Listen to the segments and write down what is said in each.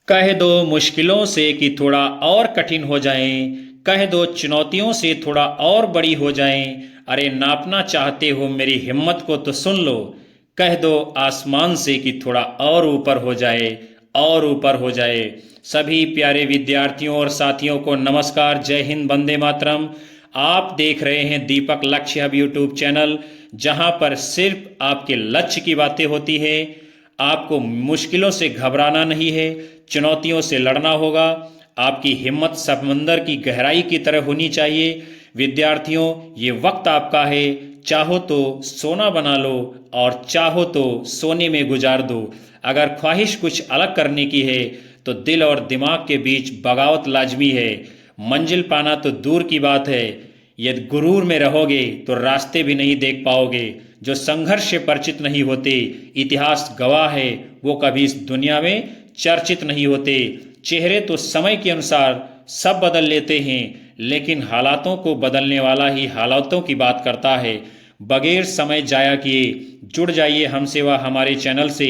कह दो मुश्किलों से कि थोड़ा और कठिन हो जाएं, कह दो चुनौतियों से थोड़ा और बड़ी हो जाएं। अरे नापना चाहते हो मेरी हिम्मत को तो सुन लो। कह दो आसमान से कि थोड़ा और ऊपर हो जाए, और ऊपर हो जाए। सभी प्यारे विद्यार्थियों और साथियों को नमस्कार, जय हिंद, वंदे मातरम। आप देख रहे हैं दीपक लक्ष्य हब यूट्यूब चैनल, जहां पर सिर्फ आपके लक्ष्य की बातें होती है। आपको मुश्किलों से घबराना नहीं है, चुनौतियों से लड़ना होगा। आपकी हिम्मत समंदर की गहराई की तरह होनी चाहिए। विद्यार्थियों, ये वक्त आपका है। चाहो तो सोना बना लो और चाहो तो सोने में गुजार दो। अगर ख्वाहिश कुछ अलग करने की है तो दिल और दिमाग के बीच बगावत लाजमी है। मंजिल पाना तो दूर की बात है, यदि गुरूर में रहोगे तो रास्ते भी नहीं देख पाओगे। जो संघर्ष से परिचित नहीं होते, इतिहास गवाह है, वो कभी इस दुनिया में चर्चित नहीं होते। चेहरे तो समय के अनुसार सब बदल लेते हैं, लेकिन हालातों को बदलने वाला ही हालातों की बात करता है। बगैर समय जाया किए जुड़ जाइए हमसे व हमारे चैनल से।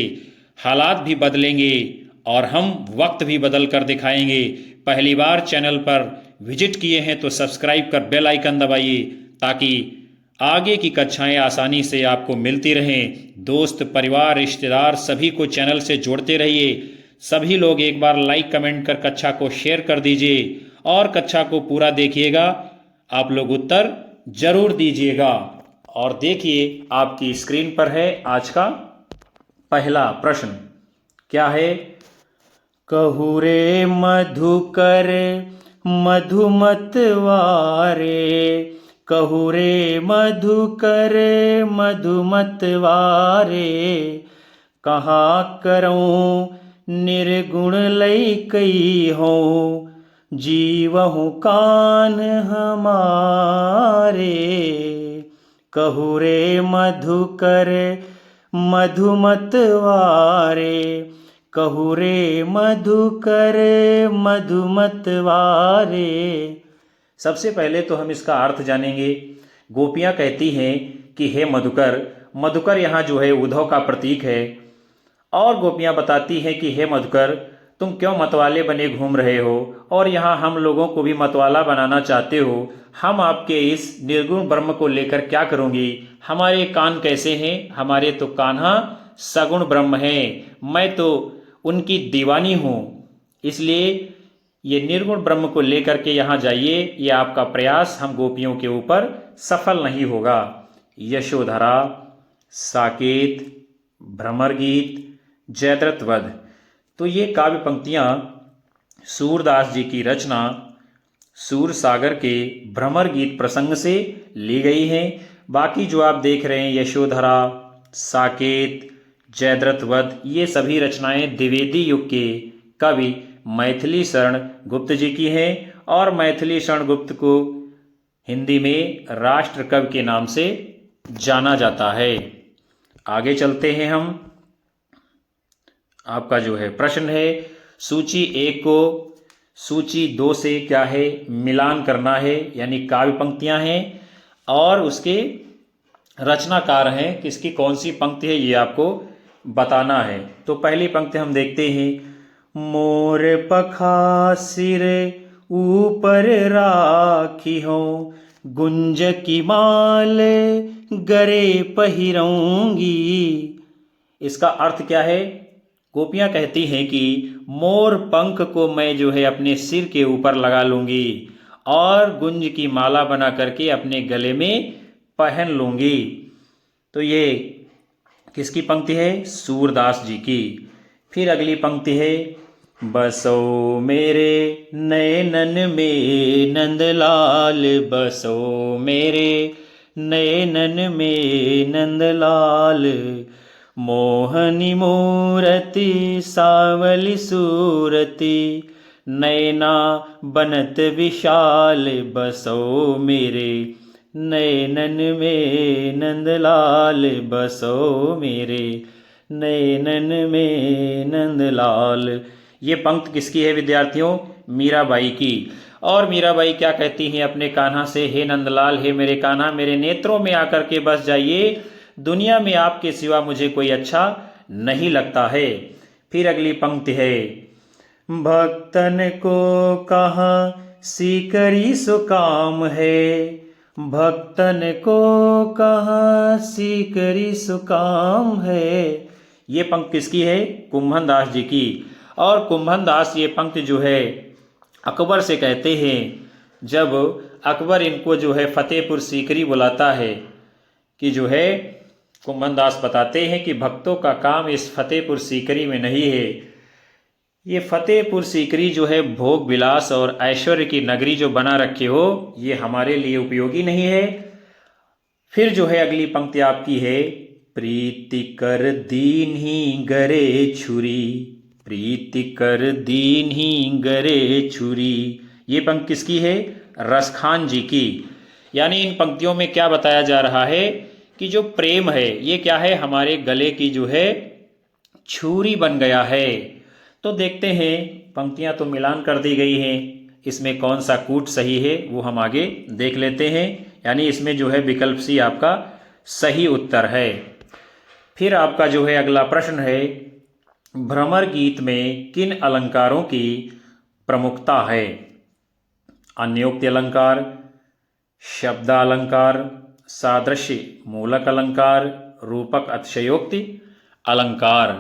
हालात भी बदलेंगे और हम वक्त भी बदल कर दिखाएंगे। पहली बार चैनल पर विजिट किए हैं तो सब्सक्राइब कर बेल आइकन दबाइए, ताकि आगे की कक्षाएं आसानी से आपको मिलती रहें। दोस्त, परिवार, रिश्तेदार सभी को चैनल से जोड़ते रहिए। सभी लोग एक बार लाइक कमेंट कर कक्षा को शेयर कर दीजिए और कक्षा को पूरा देखिएगा। आप लोग उत्तर जरूर दीजिएगा। और देखिए, आपकी स्क्रीन पर है आज का पहला प्रश्न। क्या है? कहु रे मधुकर मधुमत वारे, कहु रे मधुकर मधुमत वारे। कहाँ करऊं निर्गुण लई कई हो, जीवहु कान हमारे। कहु रे मधुकर मधुमत वारे, कहु रे मधुकर मधुमत वारे। सबसे पहले तो हम इसका अर्थ जानेंगे। गोपियां कहती हैं कि हे मधुकर। मधुकर यहाँ जो है उद्धव का प्रतीक है। और गोपियां बताती हैं कि हे मधुकर, तुम क्यों मतवाले बने घूम रहे हो और यहाँ हम लोगों को भी मतवाला बनाना चाहते हो। हम आपके इस निर्गुण ब्रह्म को लेकर क्या करूँगी। हमारे कान कैसे हैं? हमारे तो कान्हा सगुण ब्रह्म है। मैं तो उनकी दीवानी हूँ। इसलिए ये निर्गुण ब्रह्म को लेकर के यहाँ जाइए। ये आपका प्रयास हम गोपियों के ऊपर सफल नहीं होगा। यशोधरा, साकेत, भ्रमर गीत, जयद्रथ वध। तो ये काव्य पंक्तियाँ सूरदास जी की रचना सूर सागर के भ्रमर गीत प्रसंग से ली गई हैं। बाकी जो आप देख रहे हैं यशोधरा, साकेत, जयद्रथ वध, ये सभी रचनाएं द्विवेदी युग के कवि मैथिली शरण गुप्त जी की हैं। और मैथिली शरण गुप्त को हिंदी में राष्ट्र कवि के नाम से जाना जाता है। आगे चलते हैं हम। आपका जो है प्रश्न है, सूची 1 को सूची 2 से क्या है मिलान करना है, यानी काव्य पंक्तियां हैं और उसके रचनाकार हैं, किसकी कौन सी पंक्ति है ये आपको बताना है। तो पहली पंक्ति हम देखते हैं। मोर पखा सिर ऊपर राखी हो, गुंज की माल गरे पहिरऊंगी। इसका अर्थ क्या है? गोपियां कहती हैं कि मोर पंख को मैं जो है अपने सिर के ऊपर लगा लूंगी और गुंज की माला बना करके अपने गले में पहन लूंगी। तो ये किसकी पंक्ति है? सूरदास जी की। फिर अगली पंक्ति है। बसो मेरे नयनन में नंदलाल, बसो मेरे नयनन में नंदलाल। मोहनी मूरति सावली सूरति, नैना बनत विशाल। बसो मेरे नयनन में नंदलाल, बसो मेरे नयनन में नंदलाल। ये पंक्ति किसकी है विद्यार्थियों? मीराबाई की। और मीराबाई क्या कहती हैं अपने कान्हा से? हे नंदलाल, हे मेरे कान्हा, मेरे नेत्रों में आकर के बस जाइए। दुनिया में आपके सिवा मुझे कोई अच्छा नहीं लगता है। फिर अगली पंक्ति है। भक्तन को कहाँ सीकरी सो काम है, भक्तन को कहाँ सीकरी सो काम है। ये पंक्ति किसकी है? कुंभन दास जी की। और कुंभन दास ये पंक्ति जो है अकबर से कहते हैं, जब अकबर इनको जो है फतेहपुर सीकरी बुलाता है, कि जो है कुंभन दास बताते हैं कि भक्तों का काम इस फतेहपुर सीकरी में नहीं है, ये फतेहपुर सीकरी जो है भोग विलास और ऐश्वर्य की नगरी जो बना रखे हो, ये हमारे लिए उपयोगी नहीं है। फिर जो है अगली पंक्ति आपकी है, प्रीति कर दीन ही गरे छुरी, प्रीति कर दीन ही गरे छुरी। ये पंक्ति किसकी है? रसखान जी की। यानी इन पंक्तियों में क्या बताया जा रहा है कि जो प्रेम है ये क्या है, हमारे गले की जो है छुरी बन गया है। तो देखते हैं, पंक्तियां तो मिलान कर दी गई हैं, इसमें कौन सा कूट सही है वो हम आगे देख लेते हैं। यानी इसमें जो है विकल्प सी आपका सही उत्तर है। फिर आपका जो है अगला प्रश्न है, भ्रमर गीत में किन अलंकारों की प्रमुखता है? अन्योक्ति अलंकार, शब्दालंकार, सादृश्य मूलक अलंकार, रूपक अतिशयोक्ति अलंकार।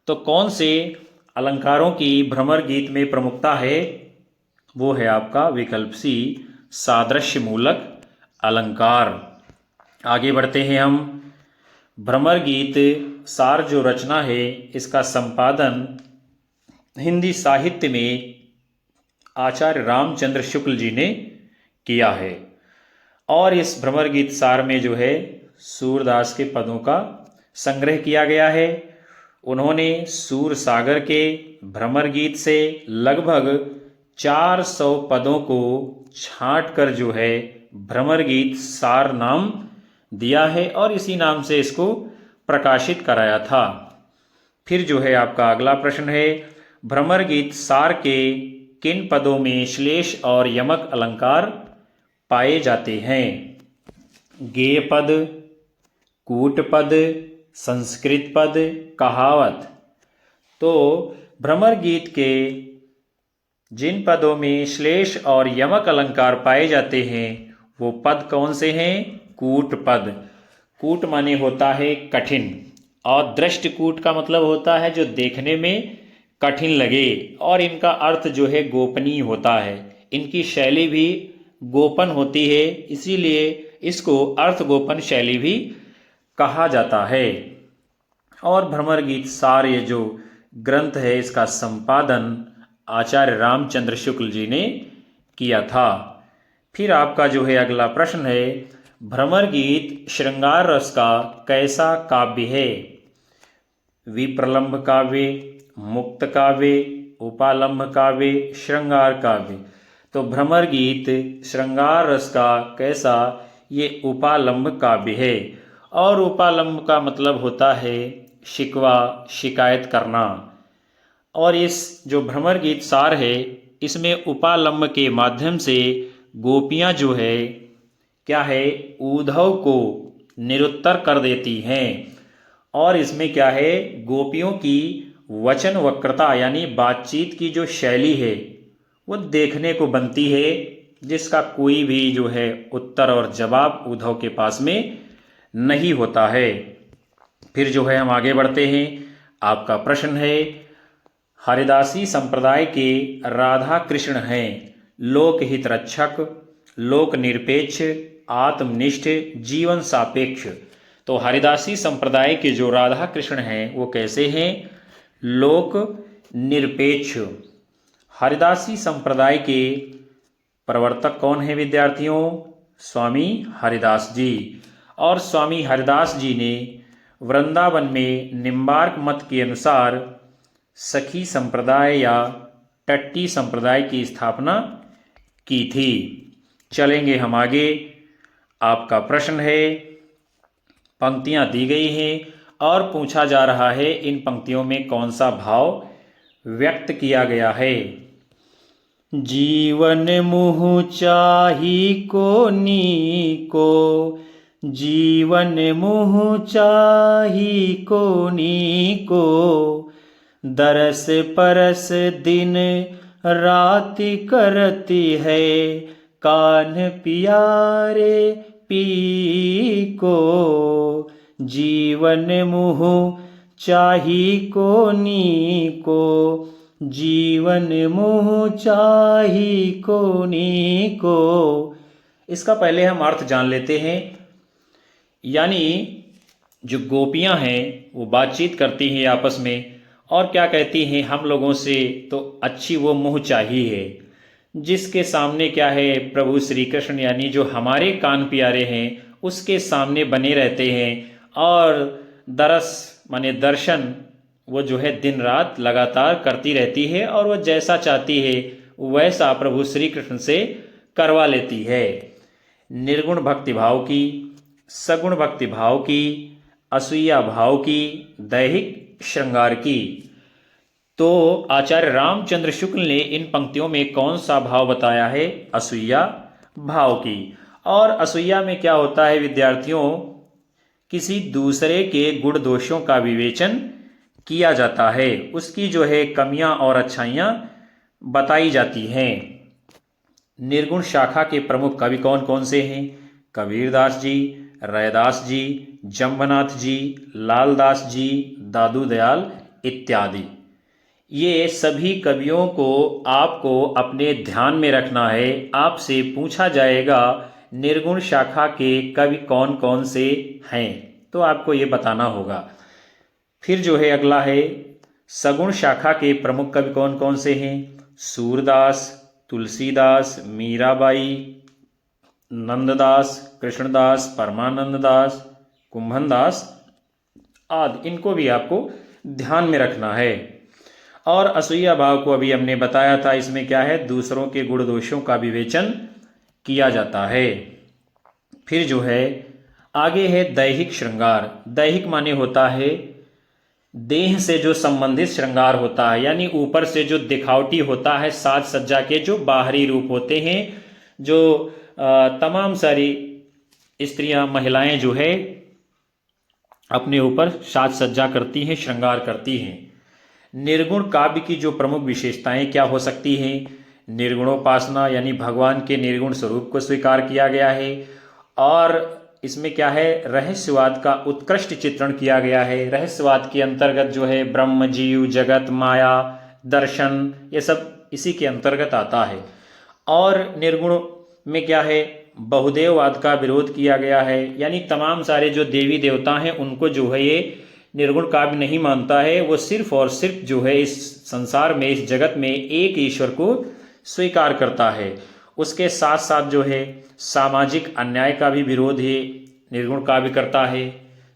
तो कौन से अलंकारों की भ्रमर गीत में प्रमुखता है? वो है आपका विकल्प सी, सादृश्य मूलक अलंकार। आगे बढ़ते हैं हम। भ्रमर गीत सार जो रचना है, इसका संपादन हिंदी साहित्य में आचार्य रामचंद्र शुक्ल जी ने किया है। और इस भ्रमर गीत सार में जो है सूरदास के पदों का संग्रह किया गया है। उन्होंने सूर सागर के भ्रमर गीत से लगभग 400 पदों को छांट कर जो है भ्रमर गीत सार नाम दिया है और इसी नाम से इसको प्रकाशित कराया था। फिर जो है आपका अगला प्रश्न है, भ्रमर गीत सार के किन पदों में श्लेष और यमक अलंकार पाए जाते हैं? गेय पद, कूट पद, संस्कृत पद, कहावत। तो भ्रमर गीत के जिन पदों में श्लेष और यमक अलंकार पाए जाते हैं वो पद कौन से हैं? कूट पद। कूट माने होता है कठिन, और दृष्टकूट का मतलब होता है जो देखने में कठिन लगे, और इनका अर्थ जो है गोपनीय होता है। इनकी शैली भी गोपन होती है, इसीलिए इसको अर्थ गोपन शैली भी कहा जाता है। और भ्रमर गीत सार ये जो ग्रंथ है, इसका संपादन आचार्य रामचंद्र शुक्ल जी ने किया था। फिर आपका जो है अगला प्रश्न है, भ्रमर गीत श्रृंगार रस का कैसा काव्य है? विप्रलंभ काव्य, मुक्त काव्य, उपालंभ काव्य, श्रृंगार काव्य। तो भ्रमर गीत श्रृंगार रस का कैसा, ये उपालंभ काव्य है। और उपालंभ का मतलब होता है शिकवा, शिकायत करना। और इस जो भ्रमर गीत सार है, इसमें उपालंभ के माध्यम से गोपियां जो है क्या है, उद्धव को निरुत्तर कर देती हैं। और इसमें क्या है, गोपियों की वचन वक्रता यानी बातचीत की जो शैली है वो देखने को बनती है, जिसका कोई भी जो है उत्तर और जवाब उद्धव के पास में नहीं होता है। फिर जो है हम आगे बढ़ते हैं। आपका प्रश्न है, हरिदासी संप्रदाय के राधा कृष्ण हैं लोकहित रक्षक, लोक निरपेक्ष, आत्मनिष्ठ, जीवन सापेक्ष। तो हरिदासी संप्रदाय के जो राधा कृष्ण हैं वो कैसे हैं? लोक निरपेक्ष। हरिदासी संप्रदाय के प्रवर्तक कौन है विद्यार्थियों? स्वामी हरिदास जी। और स्वामी हरिदास जी ने वृंदावन में निम्बार्क मत के अनुसार सखी संप्रदाय या टट्टी संप्रदाय की स्थापना की थी। चलेंगे हम आगे। आपका प्रश्न है, पंक्तियां दी गई हैं और पूछा जा रहा है इन पंक्तियों में कौन सा भाव व्यक्त किया गया है। जीवन मुह चाही को नीको, जीवन मुह चाही को नीको, दरस परस दिन राति करती है, कान पियारे पी को, जीवन मुह चाही को नी को, जीवन मुह चाही को नी को। इसका पहले हम अर्थ जान लेते हैं। यानी जो गोपियां हैं वो बातचीत करती हैं आपस में और क्या कहती हैं, हम लोगों से तो अच्छी वो मुँह चाहिए है, जिसके सामने क्या है प्रभु श्री कृष्ण यानी जो हमारे कान प्यारे हैं उसके सामने बने रहते हैं और दरस माने दर्शन वो जो है दिन रात लगातार करती रहती है और वो जैसा चाहती है वैसा प्रभु श्री कृष्ण से करवा लेती है। निर्गुण भक्ति भाव की, सगुण भक्ति भाव की, असूया भाव की, दैहिक श्रृंगार की। तो आचार्य रामचंद्र शुक्ल ने इन पंक्तियों में कौन सा भाव बताया है? असूया भाव की। और असूया में क्या होता है विद्यार्थियों? किसी दूसरे के गुण दोषों का विवेचन किया जाता है, उसकी जो है कमियां और अच्छाइयां बताई जाती हैं। निर्गुण शाखा के प्रमुख कवि कौन कौन से हैं? कबीरदास जी, रैदास जी, जम्बनाथ जी, लालदास जी, दादू दयाल इत्यादि। ये सभी कवियों को आपको अपने ध्यान में रखना है। आपसे पूछा जाएगा निर्गुण शाखा के कवि कौन कौन से हैं, तो आपको ये बताना होगा। फिर जो है अगला है सगुण शाखा के प्रमुख कवि कौन कौन से हैं? सूरदास, तुलसीदास, मीराबाई, नंददास, कृष्णदास, परमानंददास, कुंभनदास आदि। इनको भी आपको ध्यान में रखना है। और असूया भाव को अभी हमने बताया था, इसमें क्या है दूसरों के गुण दोषों का विवेचन किया जाता है। फिर जो है आगे है दैहिक श्रृंगार। दैहिक माने होता है देह से जो संबंधित श्रृंगार होता है, यानी ऊपर से जो दिखावटी होता है, साज सज्जा के जो बाहरी रूप होते हैं, जो तमाम सारी स्त्रियां महिलाएं जो है अपने ऊपर साज सज्जा करती हैं, श्रृंगार करती हैं। निर्गुण काव्य की जो प्रमुख विशेषताएं क्या हो सकती हैं? निर्गुणोपासना यानी भगवान के निर्गुण स्वरूप को स्वीकार किया गया है और इसमें क्या है रहस्यवाद का उत्कृष्ट चित्रण किया गया है। रहस्यवाद के अंतर्गत जो है ब्रह्म, जीव, जगत, माया, दर्शन ये सब इसी के अंतर्गत आता है। और निर्गुण में क्या है बहुदेववाद का विरोध किया गया है, यानी तमाम सारे जो देवी देवता हैं उनको जो है ये निर्गुण काव्य नहीं मानता है। वो सिर्फ और सिर्फ जो है इस संसार में, इस जगत में एक ईश्वर को स्वीकार करता है। उसके साथ साथ जो है सामाजिक अन्याय का भी विरोध है निर्गुण काव्य करता है।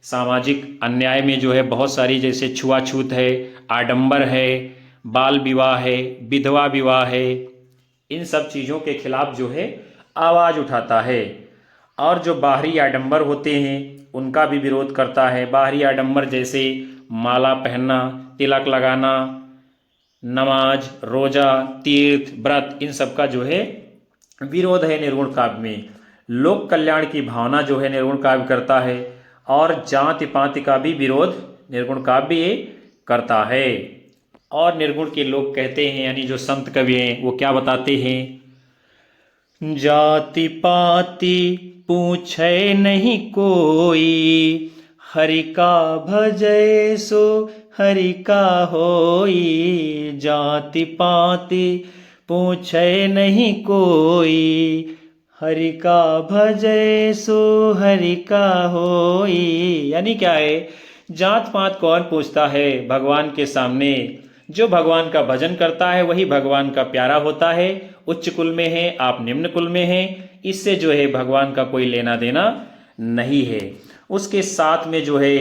सामाजिक अन्याय में जो है बहुत सारी जैसे छुआछूत है, आडंबर है, बाल विवाह है, विधवा विवाह है, इन सब चीज़ों के खिलाफ जो है आवाज़ उठाता है। और जो बाहरी आडंबर होते हैं उनका भी विरोध करता है। बाहरी आडंबर जैसे माला पहनना, तिलक लगाना, नमाज, रोजा, तीर्थ, व्रत, इन सब का जो है विरोध है निर्गुण काव्य में। लोक कल्याण की भावना जो है निर्गुण काव्य करता है और जाति पाति का भी विरोध निर्गुण काव्य करता है। और निर्गुण के लोग कहते हैं यानी जो संत कवि हैं वो क्या बताते हैं? जाति पाति पूछे नहीं कोई, हरि का भजै सो हरि का होई। जाति पाति पूछे नहीं कोई, हरि का भजै सो हरि का होई। यानी क्या है जात पात कौन पूछता है भगवान के सामने? जो भगवान का भजन करता है वही भगवान का प्यारा होता है। उच्च कुल में है, आप निम्न कुल में हैं, इससे जो है भगवान का कोई लेना देना नहीं है। उसके साथ में जो है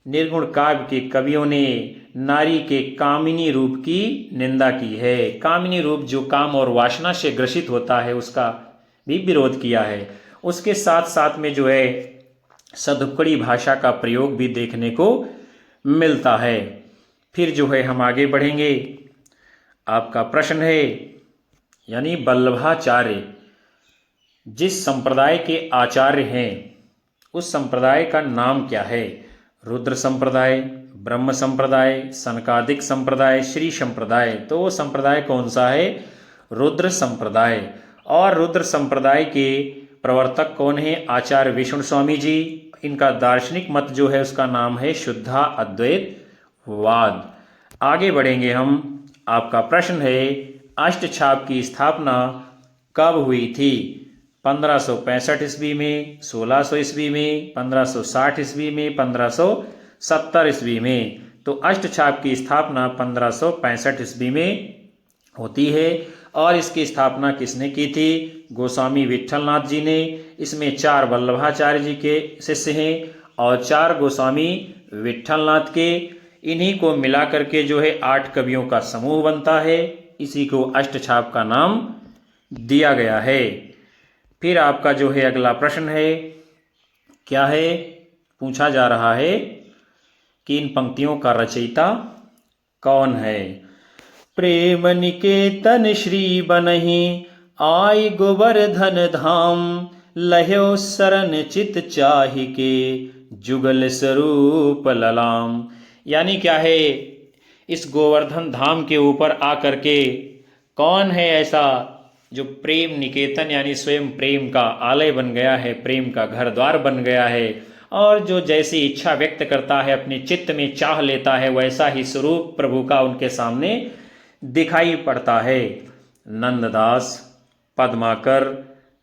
निर्गुण काव्य के कवियों ने नारी के कामिनी रूप की निंदा की है। कामिनी रूप जो काम और वासना से ग्रसित होता है उसका भी विरोध किया है। उसके साथ साथ में जो है सदुक्कड़ी भाषा का प्रयोग भी देखने को मिलता है। फिर जो है हम आगे बढ़ेंगे। आपका प्रश्न है यानी वल्लभाचार्य जिस संप्रदाय के आचार्य हैं उस संप्रदाय का नाम क्या है? रुद्र संप्रदाय, ब्रह्म संप्रदाय, सनकादिक संप्रदाय, श्री संप्रदाय। तो वो संप्रदाय कौन सा है? रुद्र संप्रदाय। और रुद्र संप्रदाय के प्रवर्तक कौन है? आचार्य विष्णु स्वामी जी। इनका दार्शनिक मत जो है उसका नाम है शुद्धा अद्वैतवाद। आगे बढ़ेंगे हम। आपका प्रश्न है अष्टछाप की स्थापना कब हुई थी? 1565 ईस्वी में, 1600 ईस्वी में, 1560 ईस्वी में, 1570 ईस्वी में। तो अष्टछाप की स्थापना 1565 ईस्वी में होती है। और इसकी स्थापना किसने की थी? गोस्वामी विट्ठलनाथ जी ने। इसमें 4 वल्लभाचार्य जी के शिष्य हैं और 4 गोस्वामी विट्ठलनाथ के। इन्हीं को मिलाकर के जो है 8 कवियों का समूह बनता है। इसी को अष्टछाप का नाम दिया गया है। फिर आपका जो है अगला प्रश्न है, क्या है? पूछा जा रहा है कि इन पंक्तियों का रचयिता कौन है? प्रेम निकेतन श्री बनहि आय गोवर्धन धाम, लह्यो शरण चित चाहि के जुगल स्वरूप ललाम। यानी क्या है? इस गोवर्धन धाम के ऊपर आकर के कौन है ऐसा जो प्रेम निकेतन यानी स्वयं प्रेम का आलय बन गया है, प्रेम का घर द्वार बन गया है, और जो जैसी इच्छा व्यक्त करता है, अपने चित्त में चाह लेता है, वैसा ही स्वरूप प्रभु का उनके सामने दिखाई पड़ता है। नंददास, पद्माकर,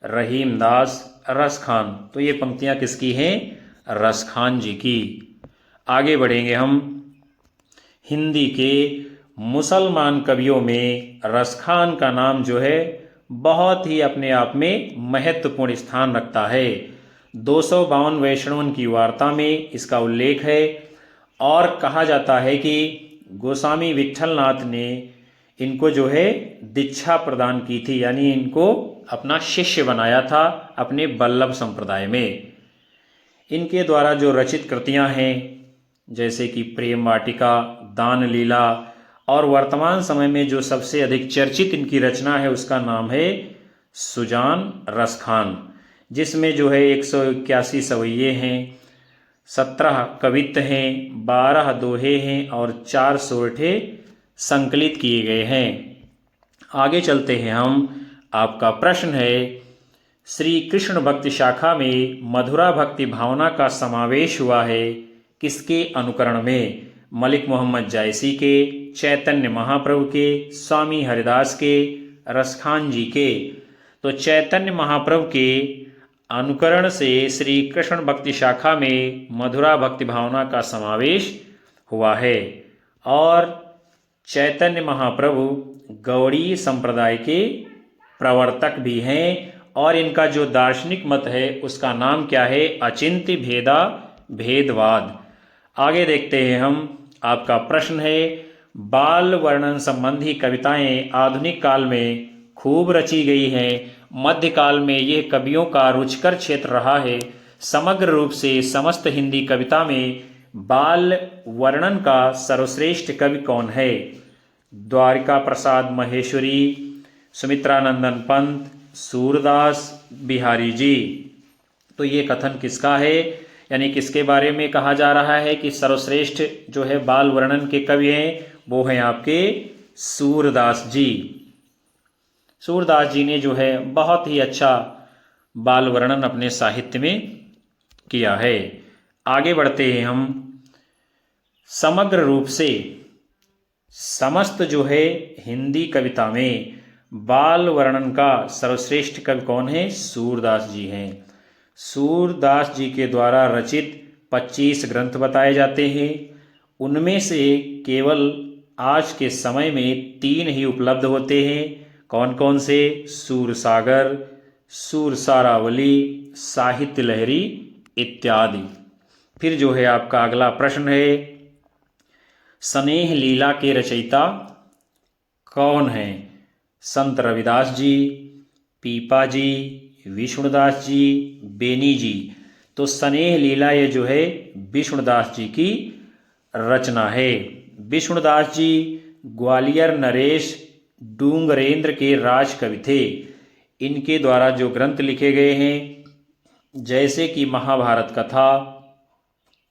रहीमदास, रसखान। तो ये पंक्तियां किसकी हैं? रसखान जी की। आगे बढ़ेंगे हम। हिंदी के मुसलमान कवियों में रसखान का नाम जो है बहुत ही अपने आप में महत्वपूर्ण स्थान रखता है। 252 वैष्णवन की वार्ता में इसका उल्लेख है और कहा जाता है कि गोस्वामी विट्ठलनाथ ने इनको जो है दीक्षा प्रदान की थी, यानी इनको अपना शिष्य बनाया था अपने वल्लभ संप्रदाय में। इनके द्वारा जो रचित कृतियां हैं जैसे कि प्रेम वाटिका, दान लीला, और वर्तमान समय में जो सबसे अधिक चर्चित इनकी रचना है उसका नाम है सुजान रसखान, जिसमें जो है 181 सवैये हैं, 17 कवित्त हैं, 12 दोहे हैं और 4 सोरठे संकलित किए गए हैं। आगे चलते हैं हम। आपका प्रश्न है श्री कृष्ण भक्ति शाखा में मधुरा भक्ति भावना का समावेश हुआ है किसके अनुकरण में? मलिक मोहम्मद जायसी के, चैतन्य महाप्रभु के, स्वामी हरिदास के, रसखान जी के। तो चैतन्य महाप्रभु के अनुकरण से श्री कृष्ण भक्ति शाखा में मधुरा भक्ति भावना का समावेश हुआ है। और चैतन्य महाप्रभु गौड़ी संप्रदाय के प्रवर्तक भी हैं और इनका जो दार्शनिक मत है उसका नाम क्या है? अचिंत्य भेदा भेदवाद। आगे देखते हैं हम। आपका प्रश्न है बाल वर्णन संबंधी कविताएं आधुनिक काल में खूब रची गई हैं। मध्यकाल में यह कवियों का रुचिकर क्षेत्र रहा है। समग्र रूप से समस्त हिंदी कविता में बाल वर्णन का सर्वश्रेष्ठ कवि कौन है? द्वारिका प्रसाद महेश्वरी, सुमित्रानंदन पंत, सूरदास बिहारी जी। तो ये कथन किसका है? यानी किसके बारे में कहा जा रहा है कि सर्वश्रेष्ठ जो है बाल वर्णन के कवि हैं? वो हैं आपके सूरदास जी। सूरदास जी ने जो है बहुत ही अच्छा बाल वर्णन अपने साहित्य में किया है। आगे बढ़ते हैं हम। समग्र रूप से समस्त जो है हिंदी कविता में बाल वर्णन का सर्वश्रेष्ठ कवि कौन है? सूरदास जी हैं। सूरदास जी के द्वारा रचित 25 ग्रंथ बताए जाते हैं। उनमें से केवल आज के समय में 3 ही उपलब्ध होते हैं। कौन कौन से? सूरसागर, सूरसारावली, साहित्य लहरी इत्यादि। फिर जो है आपका अगला प्रश्न है स्नेह लीला के रचयिता कौन हैं? संत रविदास जी, पीपा जी, विष्णुदास जी, बेनी जी। तो स्नेह लीला ये जो है विष्णुदास जी की रचना है। विष्णुदास जी ग्वालियर नरेश डूंगरेंद्र के राज कवि थे। इनके द्वारा जो ग्रंथ लिखे गए हैं जैसे कि महाभारत कथा,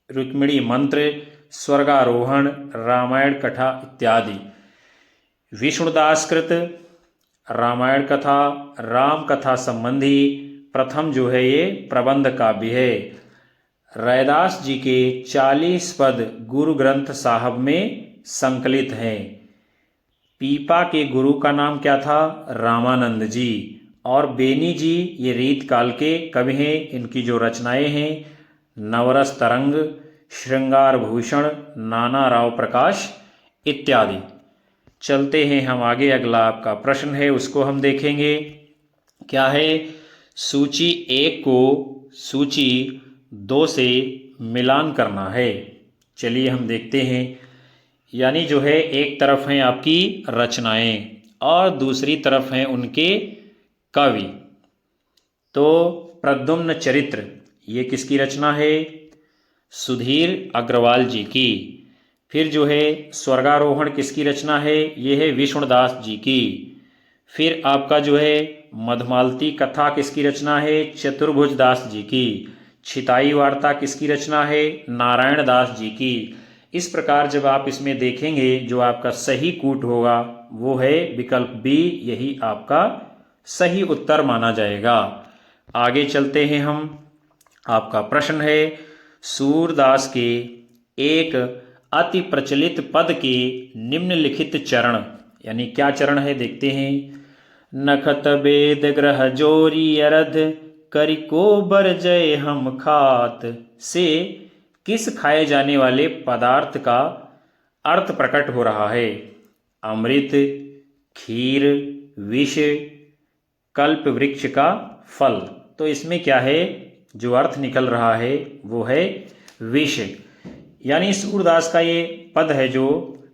रुक्मिणी मंत्र, स्वर्गारोहण, रामायण कथा इत्यादि। विष्णुदास कृत रामायण कथा, राम कथा संबंधी प्रथम जो है ये प्रबंध काव्य है। रैदास जी के 40 पद गुरु ग्रंथ साहब में संकलित हैं। पीपा के गुरु का नाम क्या था? रामानंद जी। और बेनी जी ये रीत काल के कवि हैं। इनकी जो रचनाएं हैं नवरस तरंग, श्रृंगार भूषण, नाना राव प्रकाश इत्यादि। चलते हैं हम आगे, अगला आपका प्रश्न है उसको हम देखेंगे। क्या है? सूची 1 को सूची 2 से मिलान करना है। चलिए हम देखते हैं। यानी जो है एक तरफ हैं आपकी रचनाएं और दूसरी तरफ हैं उनके कवि। तो प्रद्युम्न चरित्र ये किसकी रचना है? सुधीर अग्रवाल जी की। फिर जो है स्वर्गारोहण किसकी रचना है? ये है विष्णुदास जी की। फिर आपका जो है मधुमालती कथा किसकी रचना है? चतुर्भुज दास जी की। छिताई वार्ता किसकी रचना है? नारायण दास जी की। इस प्रकार जब आप इसमें देखेंगे जो आपका सही कूट होगा वो है विकल्प बी, यही आपका सही उत्तर माना जाएगा। आगे चलते हैं हम। आपका प्रश्न है सूरदास के एक अति प्रचलित पद के निम्नलिखित चरण, यानी क्या चरण है देखते हैं। नखत वेद ग्रह जोरी अरध, करि को बर जय हम खात, से किस खाए जाने वाले पदार्थ का अर्थ प्रकट हो रहा है? अमृत, खीर, विष, कल्प वृक्ष का फल। तो इसमें क्या है जो अर्थ निकल रहा है वो है विष। यानी सूरदास का ये पद है जो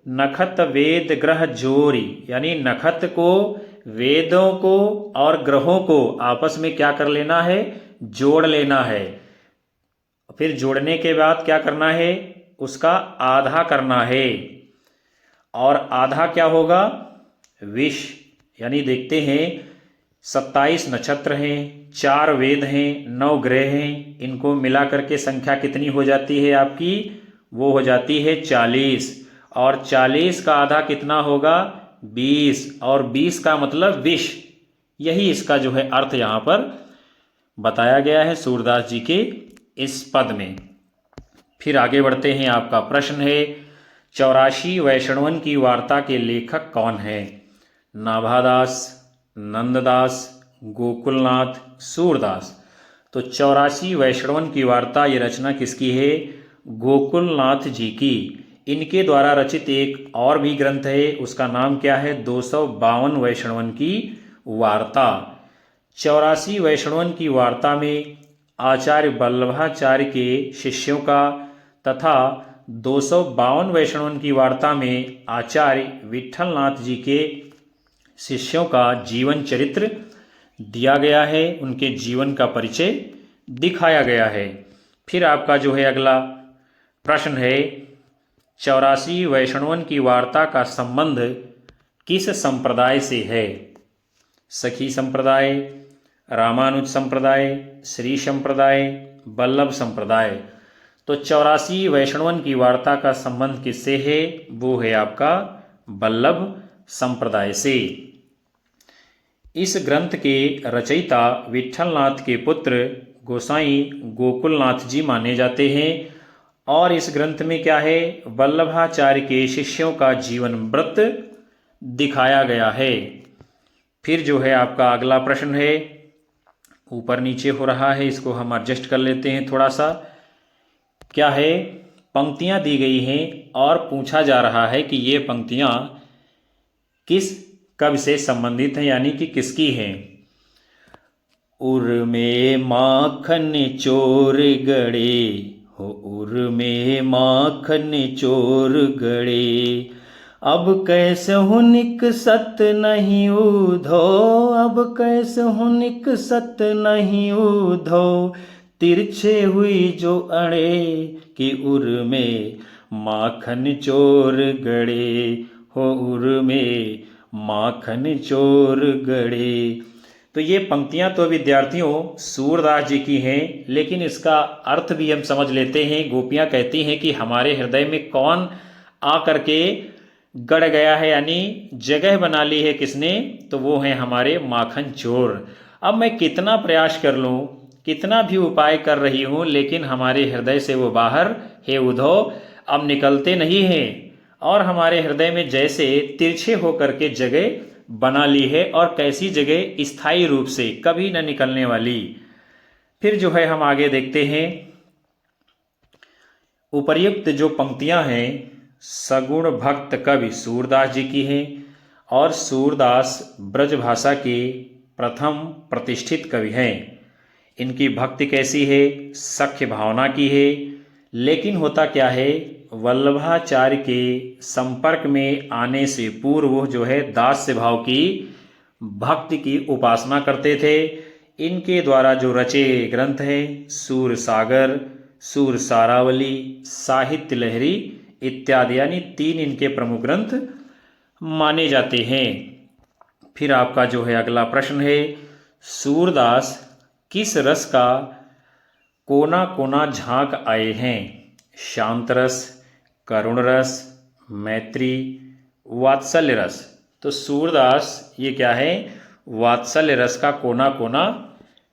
नखत वेद ग्रह जोरी, यानी नखत को, वेदों को और ग्रहों को आपस में क्या कर लेना है? जोड़ लेना है। फिर जोड़ने के बाद क्या करना है? उसका आधा करना है। और आधा क्या होगा? विष। यानी देखते हैं 27 नक्षत्र हैं, 4 वेद हैं, 9 ग्रह हैं, इनको मिला करके संख्या कितनी हो जाती है आपकी? वो हो जाती है 40। और 40 का आधा कितना होगा? 20। और 20 का मतलब विष। यही इसका जो है अर्थ यहाँ पर बताया गया है सूरदास जी के इस पद में। फिर आगे बढ़ते हैं। आपका प्रश्न है 84 वैष्णवन की वार्ता के लेखक कौन है? नाभादास, नंददास, गोकुलनाथ, सूरदास। तो 84 वैष्णवन की वार्ता ये रचना किसकी है? गोकुलनाथ जी की। इनके द्वारा रचित एक और भी ग्रंथ है, उसका नाम क्या है? 252 वैष्णवन की वार्ता। 84 वैष्णवन की वार्ता में आचार्य वल्लभाचार्य के शिष्यों का तथा 252 वैष्णवन की वार्ता में आचार्य विठलनाथ जी के शिष्यों का जीवन चरित्र दिया गया है, उनके जीवन का परिचय दिखाया गया है। फिर आपका जो है अगला प्रश्न है 84 वैष्णवन की वार्ता का संबंध किस संप्रदाय से है? सखी संप्रदाय, रामानुज संप्रदाय, श्री संप्रदाय, वल्लभ संप्रदाय। तो 84 वैष्णवन की वार्ता का संबंध किससे है? वो है आपका वल्लभ संप्रदाय से। इस ग्रंथ के रचयिता विठलनाथ के पुत्र गोसाई गोकुलनाथ जी माने जाते हैं। और इस ग्रंथ में क्या है? वल्लभाचार्य के शिष्यों का जीवन वृत्त दिखाया गया है। फिर जो है आपका अगला प्रश्न है, ऊपर नीचे हो रहा है, इसको हम एडजस्ट कर लेते हैं थोड़ा सा। क्या है? पंक्तियां दी गई हैं और पूछा जा रहा है कि ये पंक्तियां किस कवि से संबंधित हैं, यानी कि किसकी हैं। उर में माखन चोर गड़े हो, उर में माखन चोर गड़े, अब कैसे हुनिक सत नहीं उधो, अब कैसे हुनिक सत नहीं उधो, तिरछे हुई जो अड़े कि उर में माखन चोर गड़े हो, उर में माखन चोर गड़े। तो ये पंक्तियां तो विद्यार्थियों सूरदास जी की हैं, लेकिन इसका अर्थ भी हम समझ लेते हैं। गोपियां कहती हैं कि हमारे हृदय में कौन आ करके गड़ गया है, यानी जगह बना ली है किसने, तो वो है हमारे माखन चोर। अब मैं कितना प्रयास कर लूं, कितना भी उपाय कर रही हूं, लेकिन हमारे हृदय से वो बाहर हे उद्धव अब निकलते नहीं हैं, और हमारे हृदय में जैसे तिरछे होकर के जगह बना ली है, और कैसी जगह, स्थायी रूप से कभी न निकलने वाली। फिर जो है हम आगे देखते हैं, उपर्युक्त जो पंक्तियां हैं सगुण भक्त कवि सूरदास जी की हैं, और सूरदास ब्रज भाषा के प्रथम प्रतिष्ठित कवि हैं। इनकी भक्ति कैसी है, सख्य भावना की है। लेकिन होता क्या है, वल्लभाचार्य के संपर्क में आने से पूर्व वो जो है दास्य भाव की भक्ति की उपासना करते थे। इनके द्वारा जो रचे ग्रंथ हैं सूर सागर, सूर सारावली, साहित्य लहरी इत्यादि, यानी 3 इनके प्रमुख ग्रंथ माने जाते हैं। फिर आपका जो है अगला प्रश्न है, सूरदास किस रस का कोना कोना झांक आए हैं? शांत रस, करुण रस, मैत्री, वात्सल्य रस। तो सूरदास ये क्या है, वात्सल्य रस का कोना कोना